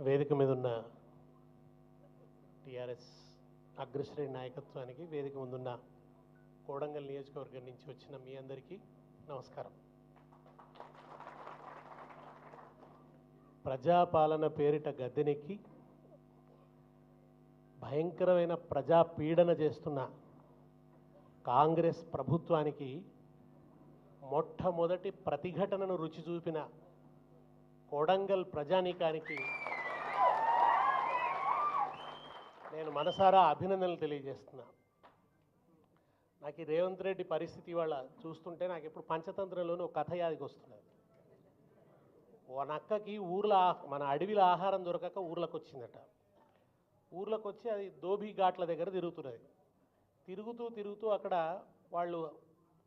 వేదిక మీద ఉన్న టీఆర్ఎస్ అగ్రశ్రేణి నాయకత్వానికి, వేదిక ముందున్న కోడంగల్ నియోజకవర్గం నుంచి వచ్చిన మీ అందరికీ నమస్కారం. ప్రజాపాలన పేరిట గద్దెనెక్కి భయంకరమైన ప్రజా పీడన చేస్తున్న కాంగ్రెస్ ప్రభుత్వానికి మొట్టమొదటి ప్రతిఘటనను రుచి చూపిన కోడంగల్ ప్రజానీకానికి నేను మనసారా అభినందనలు తెలియజేస్తున్నా. నాకు ఈ రేవంత్ రెడ్డి పరిస్థితి ఇవాళ చూస్తుంటే నాకు ఎప్పుడు పంచతంత్రంలోనే ఒక కథ యాదికి వస్తున్నది. ఓ నక్కకి ఊర్లో మన అడవిలో ఆహారం దొరకక ఊర్లోకి వచ్చిందట. ఊర్లోకి వచ్చి అది దోబీ ఘాట్ల దగ్గర తిరుగుతున్నది. తిరుగుతూ తిరుగుతూ అక్కడ వాళ్ళు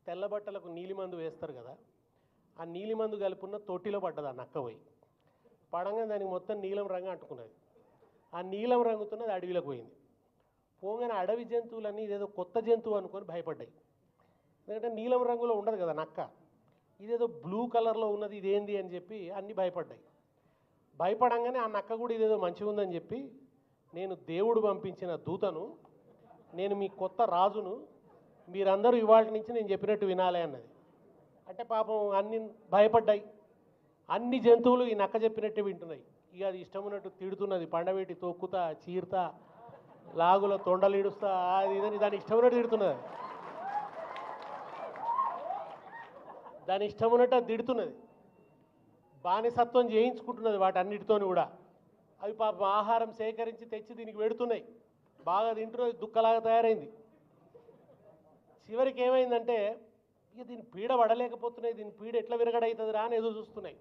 తెల్లబట్టలకు నీలిమందు వేస్తారు కదా, ఆ నీలిమందు కలుపున్న తొట్టిలో పడ్డది. ఆ నక్క పోయి పడంగా దానికి మొత్తం నీలం రంగు అంటుకున్నది. ఆ నీలం రంగుతున్నది అడవిలోకి పోయింది. పోగానే అడవి జంతువులన్నీ ఇదేదో కొత్త జంతువు అనుకొని భయపడ్డాయి. ఎందుకంటే నీలం రంగులో ఉండదు కదా నక్క, ఇదేదో బ్లూ కలర్లో ఉన్నది, ఇదేంది అని చెప్పి అన్నీ భయపడ్డాయి. భయపడంగానే ఆ నక్క కూడా ఇదేదో మంచిగా ఉందని చెప్పి, నేను దేవుడు పంపించిన దూతను, నేను మీ కొత్త రాజును, మీరందరూ ఇవాళ నుంచి నేను చెప్పినట్టు వినాలి అన్నది. అంటే పాపం అన్ని భయపడ్డాయి. అన్ని జంతువులు ఈ నక్క చెప్పినట్టే వింటున్నాయి. ఇక అది ఇష్టం ఉన్నట్టు తిడుతున్నది. పండబెట్టి తొక్కుతా, చీరుతా, లాగుల తొండలు ఇడుస్తా, అది ఇదని దాని ఇష్టం ఉన్నట్టు తిడుతున్నది. దాని ఇష్టం ఉన్నట్టు అది తిడుతున్నది. బానిసత్వం చేయించుకుంటున్నది వాటన్నిటితోని కూడా. అవి పాపం ఆహారం సేకరించి తెచ్చి దీనికి పెడుతున్నాయి. బాగా తింటున్నది, దుక్కలాగా తయారైంది. చివరికి ఏమైందంటే ఇక దీని పీడ పడలేకపోతున్నాయి. దీని పీడ ఎట్లా విరగడవుతుందిరా అని ఎదురు చూస్తున్నాయి.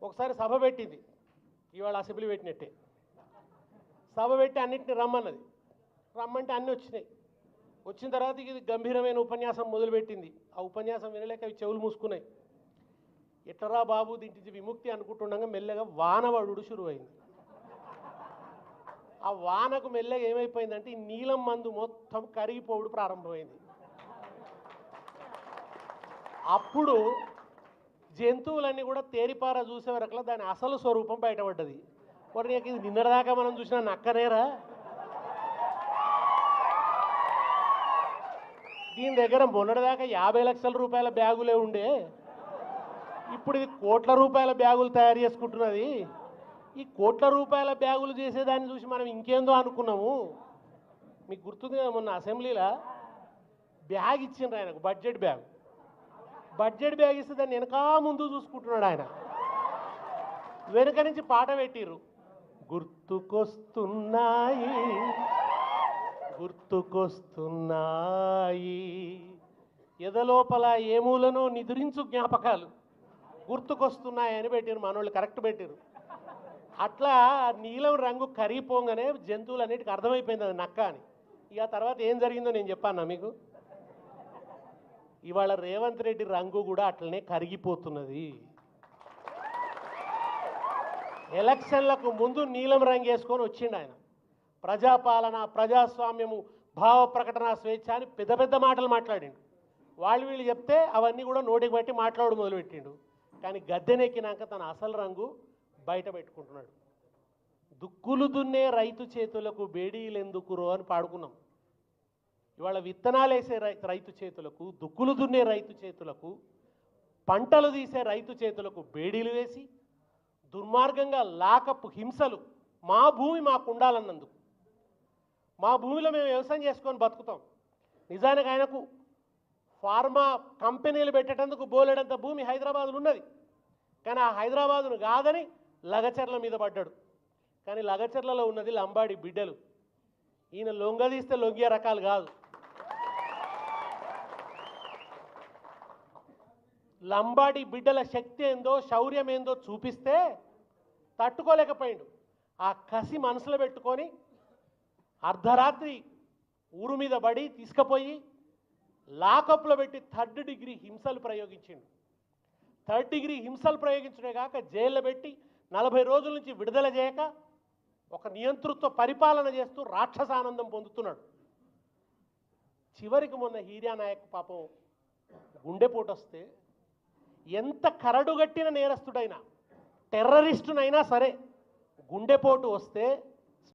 ఒకసారి సభ పెట్టింది, ఇవాళ అసెంబ్లీ పెట్టినట్టే. సభ పెట్టి అన్నింటినీ రమ్మన్నది. రమ్మంటే అన్నీ వచ్చినాయి. వచ్చిన తర్వాత ఇది గంభీరమైన ఉపన్యాసం మొదలుపెట్టింది. ఆ ఉపన్యాసం వినలేక అవి చెవులు మూసుకున్నాయి. ఎట్లరా బాబు దీంటి విముక్తి అనుకుంటుండగా మెల్లగా వానవడుడు షురువైంది. ఆ వానకు మెల్లగా ఏమైపోయిందంటే ఈ నీలం మందు మొత్తం కరిగిపోవడం ప్రారంభమైంది. అప్పుడు జంతువులన్నీ కూడా తేరిపార చూసే వరకులా దాని అసలు స్వరూపం బయటపడ్డది. మరి నీకు ఇది నిన్నటిదాకా మనం చూసిన నక్కనేరా, దీని దగ్గర మొన్నటిదాకా 50 లక్షల రూపాయల బ్యాగులే ఉండే, ఇప్పుడు ఇది కోట్ల రూపాయల బ్యాగులు తయారు చేసుకుంటున్నది. ఈ కోట్ల రూపాయల బ్యాగులు చేసేదాన్ని చూసి మనం ఇంకేందో అనుకున్నాము. మీకు గుర్తుంది కదా, మొన్న అసెంబ్లీలో బ్యాగ్ ఇచ్చిండ్రు ఆయనకు, బడ్జెట్ బ్యాగ్. బడ్జెట్ బ్యాగ్ ఇస్తే దాన్ని వెనకా ముందు చూసుకుంటున్నాడు ఆయన. వెనుక నుంచి పాట పెట్టిర్రు, గుర్తుకొస్తున్నాయి గుర్తుకొస్తున్నాయి ఎదలోపల ఏమూలనో నిద్రించు జ్ఞాపకాలు గుర్తుకొస్తున్నాయని పెట్టిరు. మనోళ్ళు కరెక్ట్ పెట్టిరు. అట్లా నీలం రంగు కరిగిపోగానే జంతువులన్నిటికీ అర్థమైపోయింది అది నక్క అని. ఇక తర్వాత ఏం జరిగిందో నేను చెప్పాను మీకు. ఇవాళ రేవంత్ రెడ్డి రంగు కూడా అట్లనే కరిగిపోతున్నది. ఎలక్షన్లకు ముందు నీలం రంగు వేసుకొని వచ్చిండు ఆయన. ప్రజాపాలన, ప్రజాస్వామ్యము, భావ ప్రకటన స్వేచ్ఛ అని పెద్ద పెద్ద మాటలు మాట్లాడిండు. వాళ్ళు వీళ్ళు చెప్తే అవన్నీ కూడా నోటికి బట్టి మాట్లాడు మొదలుపెట్టిండు. కానీ గద్దెనెక్కినాక తన అసలు రంగు బయట పెట్టుకుంటున్నాడు. దుక్కులు దున్నే రైతు చేతులకు బేడీలు ఎందుకురో అని పాడుకున్నాం. ఇవాళ విత్తనాలు వేసే రైతు చేతులకు, దుక్కులు దున్నే రైతు చేతులకు, పంటలు తీసే రైతు చేతులకు బేడీలు వేసి దుర్మార్గంగా లాకపు హింసలు, మా భూమి మాకు ఉండాలన్నందుకు, మా భూమిలో మేము వ్యవసాయం చేసుకొని బతుకుతాం. నిజానికి ఆయనకు ఫార్మా కంపెనీలు పెట్టేటందుకు బోలెడంత భూమి హైదరాబాద్లో ఉన్నది. కానీ ఆ హైదరాబాదును కాదని లగచర్ల మీద పడ్డాడు. కానీ లగచర్లలో ఉన్నది లంబాడి బిడ్డలు. ఈయన లొంగదీస్తే లొంగే రకాలు కాదు. లంబాడి బిడ్డల శక్తి ఏందో, శౌర్యం ఏందో చూపిస్తే తట్టుకోలేకపోయిండు. ఆ కసి మనసులో పెట్టుకొని అర్ధరాత్రి ఊరు మీద పడి తీసుకుపోయి లాకప్లో పెట్టి 3rd డిగ్రీ హింసలు ప్రయోగించిండు. 3rd డిగ్రీ హింసలు ప్రయోగించడే కాక జైల్లో పెట్టి 40 రోజుల నుంచి విడుదల చేయక ఒక నియంతృత్వ పరిపాలన చేస్తూ రాక్షసానందం పొందుతున్నాడు. చివరికి మొన్న హీరియా నాయక్ పాపం గుండెపోటు వస్తే ఎంత కరడుగట్టిన నేరస్తుడైనా, టెర్రరిస్టునైనా సరే గుండెపోటు వస్తే